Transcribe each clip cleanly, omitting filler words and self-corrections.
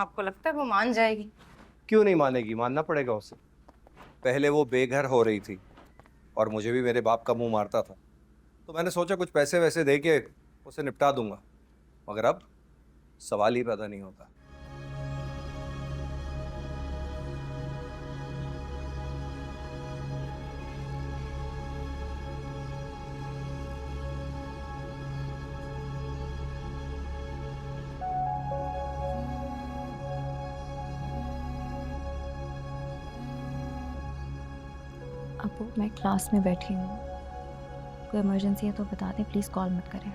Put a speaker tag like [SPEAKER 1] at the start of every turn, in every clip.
[SPEAKER 1] आपको लगता है वो मान जाएगी?
[SPEAKER 2] क्यों नहीं मानेगी, मानना पड़ेगा उसे। पहले वो बेघर हो रही थी और मुझे भी मेरे बाप का मुंह मारता था, तो मैंने सोचा कुछ पैसे वैसे दे के उसे निपटा दूंगा, मगर अब सवाल ही पैदा नहीं होता।
[SPEAKER 3] अबू मैं क्लास में बैठी हूँ, कोई इमरजेंसी है तो बता दें, प्लीज़ कॉल मत करें।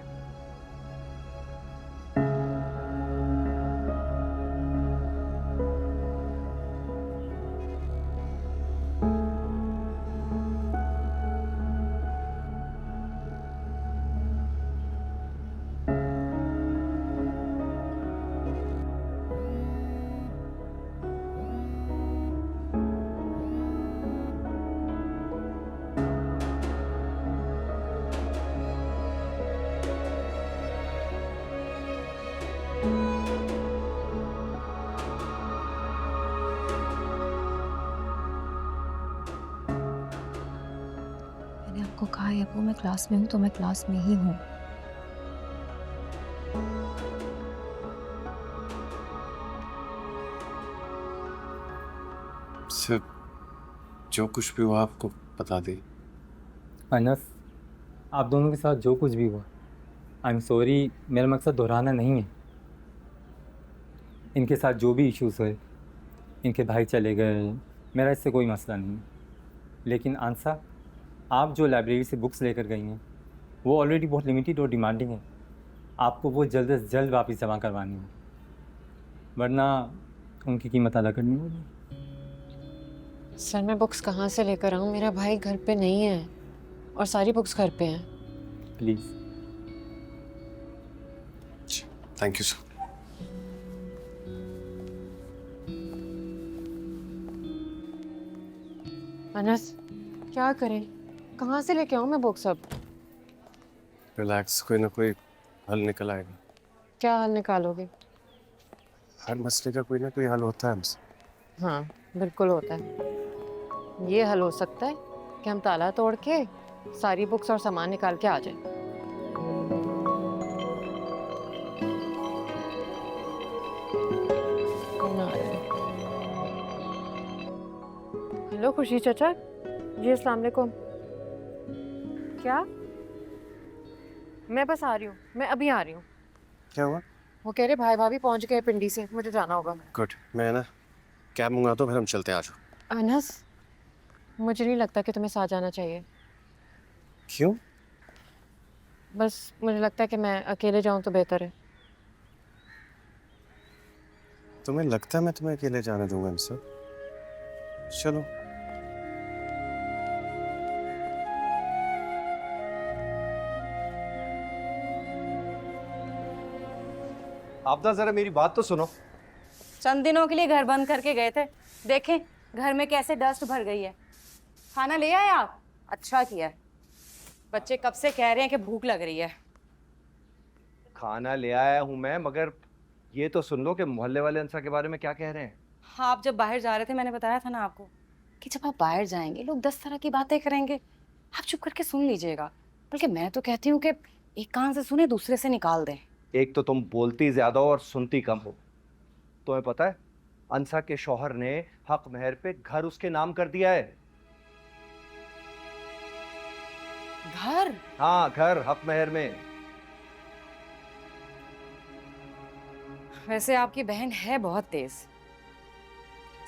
[SPEAKER 3] मैंने आपको कहा है अबू मैं क्लास में हूँ तो मैं क्लास में ही हूँ।
[SPEAKER 4] सिर्फ जो कुछ भी हुआ आपको बता दी।
[SPEAKER 5] अनस, आप दोनों के साथ जो कुछ भी हुआ, आई एम सॉरी, मेरा मकसद दोहराना नहीं है। इनके साथ जो भी इश्यूज़ हुए, इनके भाई चले गए, मेरा इससे कोई मसला नहीं है। लेकिन आंसा, आप जो लाइब्रेरी से बुक्स लेकर गई हैं वो ऑलरेडी बहुत लिमिटेड और डिमांडिंग है। आपको वो जल्द से जल्द वापस जमा करवानी है, वरना उनकी कीमत अदा करनी होगी।
[SPEAKER 6] सर मैं बुक्स कहाँ से लेकर आऊँ? मेरा भाई घर पे नहीं है और सारी बुक्स घर पे हैं।
[SPEAKER 5] Please.
[SPEAKER 4] Thank you sir.
[SPEAKER 6] Anas क्या करें, कहाँ से लेके आऊँ मैं बुक्स अब?
[SPEAKER 4] रिलैक्स, कोई ना कोई हल निकल आएगा।
[SPEAKER 6] क्या हल निकालोगे?
[SPEAKER 4] हर मसले का कोई ना कोई हल होता है हमसे।
[SPEAKER 6] हाँ बिल्कुल होता है। ये हल हो सकता है कि हम ताला तोड़ के सारी बुक्स और सामान निकाल के आ जाएं। हेलो खुशी चाचा जी, अस्सलाम वालेकुम। क्या? मैं बस आ रही हूँ, मैं अभी आ रही हूँ।
[SPEAKER 4] क्या हुआ?
[SPEAKER 6] वो कह रहे भाई भाभी पहुँच गए पिंडी से, मुझे जाना होगा।
[SPEAKER 4] गुड, मैं ना कैब मंगाता हूँ, फिर हम चलते हैं। आ जाओ।
[SPEAKER 6] अनस मुझे नहीं लगता कि तुम्हें साथ जाना चाहिए।
[SPEAKER 4] क्यों?
[SPEAKER 6] बस मुझे लगता है कि मैं अकेले जाऊं तो बेहतर है।
[SPEAKER 4] तुम्हें लगता है मैं तुम्हें अकेले जाने दूंगा इन सब? चलो।
[SPEAKER 2] आपदा, जरा मेरी बात तो सुनो।
[SPEAKER 1] चंद दिनों के लिए घर बंद करके गए थे, देखें घर में कैसे डस्ट भर गई है। खाना ले आए आप? अच्छा किया है। बच्चे कब से कह रहे हैं कि भूख लग रही है।
[SPEAKER 2] खाना ले आया हूं मैं, मगर ये तो सुन लो कि मोहल्ले वाले अंसा के बारे में क्या कह रहे हैं।
[SPEAKER 1] हाँ, आप जब बाहर जा रहे थे मैंने बताया था ना आपको कि जब आप बाहर जाएंगे लोग 10 तरह की बातें करेंगे, आप चुप करके सुन लीजिएगा। बल्कि मैं तो कहती हूँ कि एक कान से सुने दूसरे से निकाल दें।
[SPEAKER 2] एक तो तुम बोलती ज्यादा हो और सुनती कम हो। तुम्हें पता है अंसा के शौहर ने हक महर पे घर उसके नाम कर दिया है।
[SPEAKER 1] घर?
[SPEAKER 2] हाँ, घर हक महर में।
[SPEAKER 1] वैसे आपकी बहन है बहुत तेज,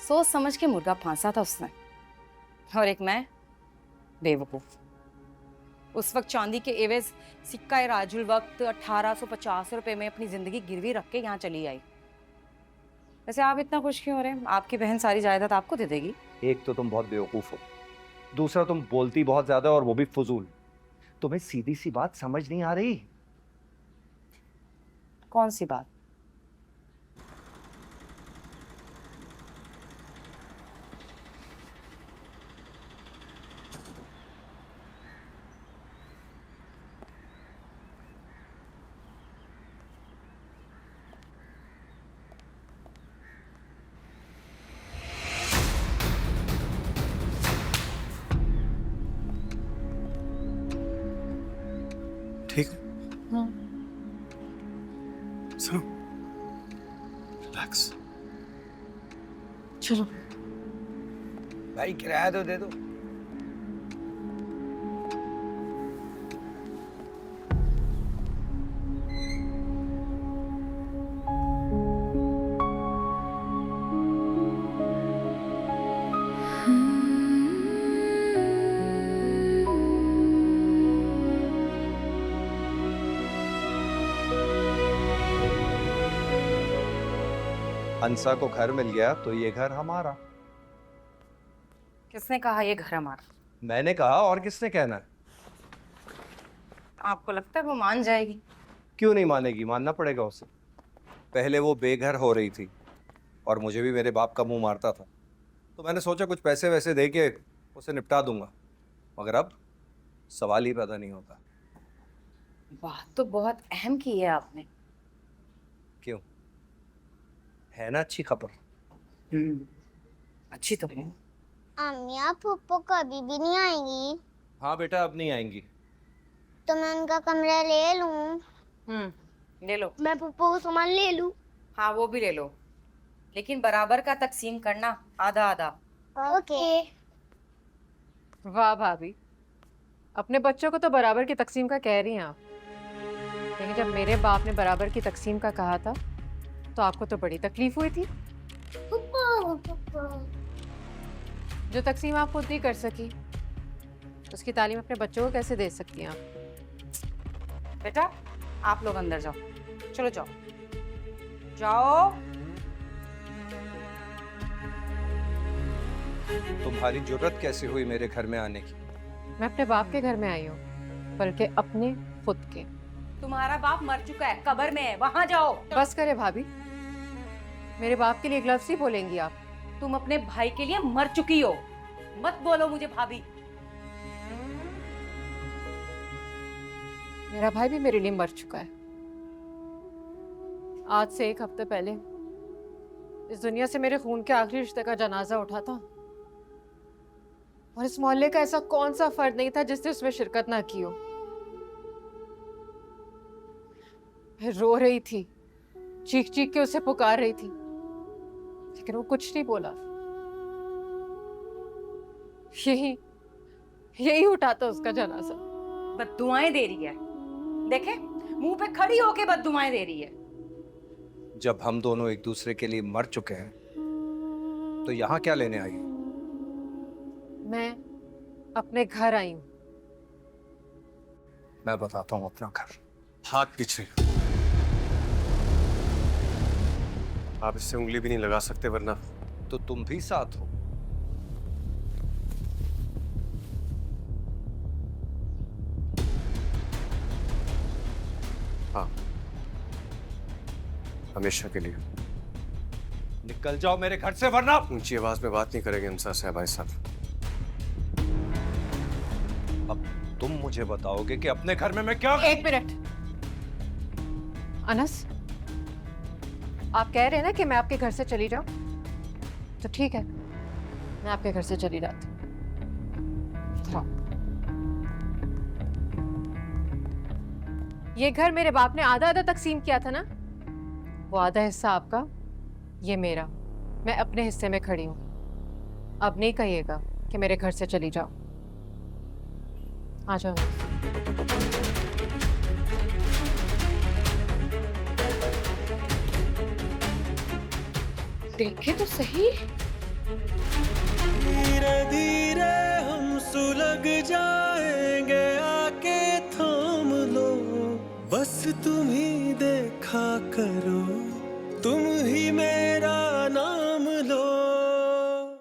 [SPEAKER 1] सोच समझ के मुर्गा फांसा था उसने। और एक मैं बेवकूफ। उस वक्त चांदी के एवज सिक्का राजुल वक्त 1850 रुपए में अपनी जिंदगी गिरवी रख के यहाँ चली आई। वैसे आप इतना खुश क्यों हो रहे हैं? आपकी बहन सारी जायदाद आपको दे देगी।
[SPEAKER 2] एक तो तुम बहुत बेवकूफ हो, दूसरा तुम बोलती बहुत ज्यादा और वो भी फजूल। तुम्हें सीधी सी बात समझ नहीं आ रही?
[SPEAKER 1] कौन सी बात?
[SPEAKER 4] ठीक है?
[SPEAKER 6] हाँ।
[SPEAKER 4] सुनो, रिलैक्स।
[SPEAKER 6] चलो।
[SPEAKER 2] भाई किराया तो दे दो। हंसा को घर मिल गया तो ये घर हमारा।
[SPEAKER 1] किसने कहा ये घर हमारा?
[SPEAKER 2] मैंने कहा, और किसने कहना है?
[SPEAKER 1] आपको लगता है वो मान जाएगी?
[SPEAKER 2] क्यों नहीं मानेगी, मानना पड़ेगा उसे। पहले वो बेघर हो रही थी और मुझे भी मेरे बाप का मुंह मारता था, तो मैंने सोचा कुछ पैसे वैसे दे के उसे निपटा दूंगा, मगर अब सवाल ही पैदा नहीं होता।
[SPEAKER 1] बात तो बहुत अहम की है आपने।
[SPEAKER 2] क्यों, है ना अच्छी खबर?
[SPEAKER 1] अच्छी तो है।
[SPEAKER 7] अम्मी आप पप्पू कभी भी नहीं आएंगी?
[SPEAKER 2] हाँ बेटा, अब नहीं आएंगी।
[SPEAKER 7] तो मैं उनका कमरा ले लूं?
[SPEAKER 1] ले लो।
[SPEAKER 7] मैं पप्पू को सामान ले लूं?
[SPEAKER 1] हाँ वो भी ले लो, लेकिन बराबर का तकसीम करना, आधा आधा।
[SPEAKER 7] ओके।
[SPEAKER 6] वाह भाभी, अपने बच्चों को तो बराबर की तकसीम का कह रही हैं आप, लेकिन जब मेरे बाप ने बराबर की तकसीम का कहा था तो आपको तो बड़ी तकलीफ हुई थी। जो तकसीम आप खुद नहीं कर सकी, उसकी तालीम अपने बच्चों को कैसे दे सकती हैं आप?
[SPEAKER 1] बेटा आप लोग अंदर जाओ, चलो जाओ जाओ।
[SPEAKER 2] तुम्हारी जुर्रत कैसे हुई मेरे घर में आने की?
[SPEAKER 6] मैं अपने बाप के घर में आई हूँ, बल्कि अपने खुद के।
[SPEAKER 1] तुम्हारा बाप मर चुका है, कब्र में है, वहां जाओ।
[SPEAKER 6] बस करे भाभी, मेरे बाप के लिए एक लफ्ज़ ही बोलेंगी आप?
[SPEAKER 1] तुम अपने भाई के लिए मर चुकी हो, मत बोलो मुझे भाभी।
[SPEAKER 6] मेरा भाई भी मेरे लिए मर चुका है। आज से 1 हफ्ते पहले इस दुनिया से मेरे खून के आखिरी रिश्ते का जनाजा उठा था, और इस मोहल्ले का ऐसा कौन सा फर्द नहीं था जिसने उसमें शिरकत ना की हो। मैं रो रही थी, चीख चीख के उसे पुकार रही थी, लेकिन वो कुछ नहीं बोला। यही उठाता उसका जनाजा।
[SPEAKER 1] बद्दुआएं दे रही है, देखे मुंह पे खड़ी होके बद्दुआएं दे रही है।
[SPEAKER 2] जब हम दोनों एक दूसरे के लिए मर चुके हैं तो यहाँ क्या लेने आई?
[SPEAKER 6] मैं अपने घर आई हूँ।
[SPEAKER 2] मैं बताता हूँ अपना घर।
[SPEAKER 4] हाथ पीछे। आप इससे उंगली भी नहीं लगा सकते, वरना
[SPEAKER 2] तो तुम भी साथ हो।
[SPEAKER 4] हाँ, हमेशा के लिए।
[SPEAKER 2] निकल जाओ मेरे घर से, वरना।
[SPEAKER 4] ऊंची आवाज में बात नहीं करेंगे अंसा साहब। भाई साहब,
[SPEAKER 2] अब तुम मुझे बताओगे कि अपने घर में मैं क्या।
[SPEAKER 6] 1 मिनट। अनस, आप कह रहे हैं ना कि मैं आपके घर से चली जाऊं, तो ठीक है, मैं आपके घर से चली जाती हूं। ये घर मेरे बाप ने आधा आधा तकसीम किया था ना, वो आधा हिस्सा आपका, ये मेरा। मैं अपने हिस्से में खड़ी हूं। अब नहीं कहिएगा कि मेरे घर से चली जाओ। आ जाओ।
[SPEAKER 1] देखे तो सही।
[SPEAKER 8] धीरे धीरे हम सुलग जाएंगे, आके थाम लो, बस तुम ही देखा करो, तुम ही मेरे